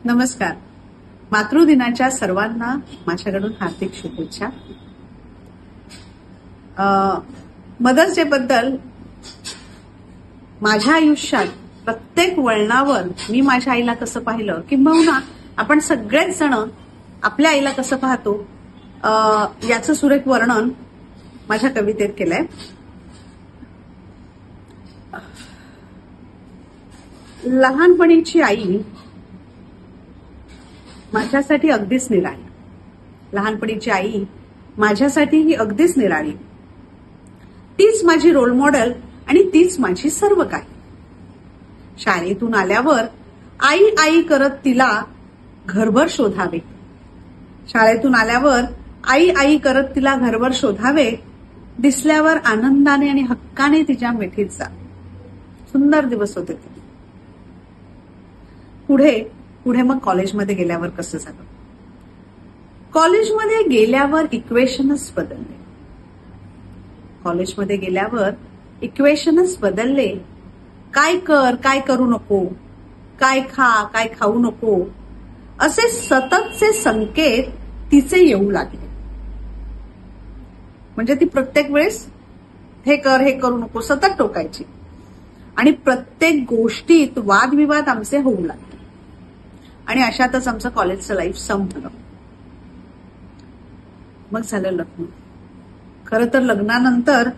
नमस्कार. मातृदिनाच्या सर्वांना माझ्याकडून हार्दिक शुभेच्छा. मदर्स डे बद्दल माझ्या आयुष्यात प्रत्येक वळणावर मी माझ्या आईला कसं पाहिलं, किंबहुना आपण सगळेच जण आपल्या आईला कसं पाहतो याचं सुरेख वर्णन माझ्या कवितेत केलंय. लहानपणीची आई माझ्यासाठी अगदीच निराळी. लहानपणीची आई माझ्यासाठी ही अगदीच निराळी. तीच माझी रोल मॉडेल आणि तीच माझी सर्व काही. शाळेतून आल्यावर आई आई करत तिला घरभर शोधावे. शाळेतून आल्यावर आई आई करत तिला घरभर शोधावे. दिसल्यावर आनंदाने आणि हक्काने तिच्या मिठीत जा. सुंदर दिवस होते ते. पुढे मग कॉलेजमध्ये गेल्यावर कसं झालं. कॉलेजमध्ये गेल्यावर इक्वेशनच बदलले. कॉलेजमध्ये गेल्यावर इक्वेशनच बदलले. काय कर, काय करू नको, काय खा, काय खाऊ नको, असे सततचे संकेत तिचे येऊ लागले. म्हणजे ती प्रत्येक वेळेस हे कर, हे करू नको सतत टोकायची आणि प्रत्येक गोष्टीत वादविवाद आमचे होऊ लागले. आणि अशातच आमचं कॉलेजचं लाईफ संपलं. मग झालं लग्न. खरं तर लग्नानंतर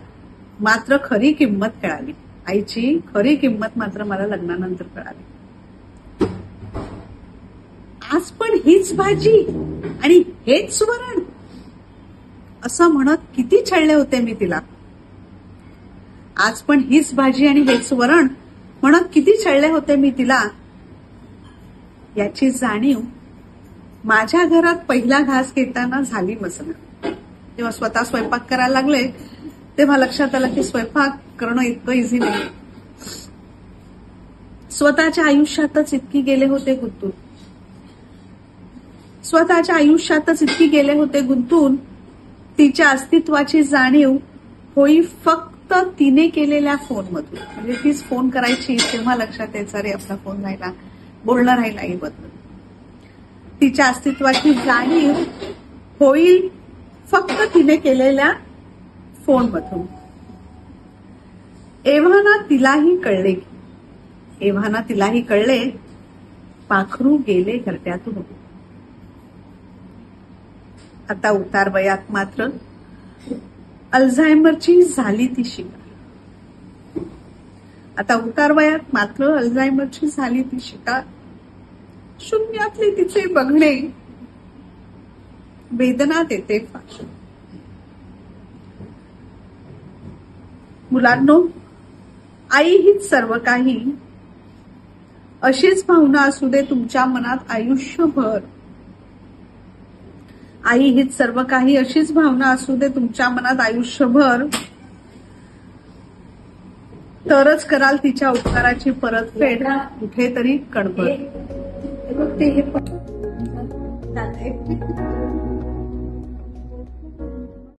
मात्र खरी किंमत कळाली. आईची खरी किंमत मात्र मला लग्नानंतर कळाली. आज पण हीच भाजी आणि हेच वरण असं म्हणत किती छळले होते मी तिला. आज पण हीच भाजी आणि हेच वरण म्हणत किती छळले होते मी तिला. याची जाणीव माझ्या घरात पहिला घास घेताना झाली मसना. जेव्हा स्वतः स्वयंपाक करायला लागले तेव्हा लक्षात आलं की स्वयंपाक करणं इतकं इझी नाही. स्वतःच्या आयुष्यातच इतकी गेले होते गुंतून. स्वतःच्या आयुष्यातच इतकी गेले होते गुंतून. तिच्या अस्तित्वाची जाणीव होई फक्त तिने केलेल्या फोनमधून. म्हणजे तीच फोन करायची तेव्हा लक्षात यायचं रे आपला फोन राहिला, बोलणं राहिलं आईबद्दल. तिच्या अस्तित्वाची जाणीव होईल फक्त तिने केलेल्या फोनमधून. एव्हाना तिलाही कळले पाखरू गेले घरट्यातून. आता उतार वयात मात्र अल्झायमरची झाली ती शिकार. आता उतार वयात मात्र अल्झायमरची झाली ती शिकार. शून्यातले तिचे बघणे वेदना देते फार. मुलांनो, आई हीच सर्व काही अशीच भावना असू दे तुमच्या मनात आयुष्यभर. आई हीच सर्व काही अशीच भावना असू दे तुमच्या मनात आयुष्यभर. तरच कराल तिच्या उपकाराची परतफेड कुठेतरी कणभर.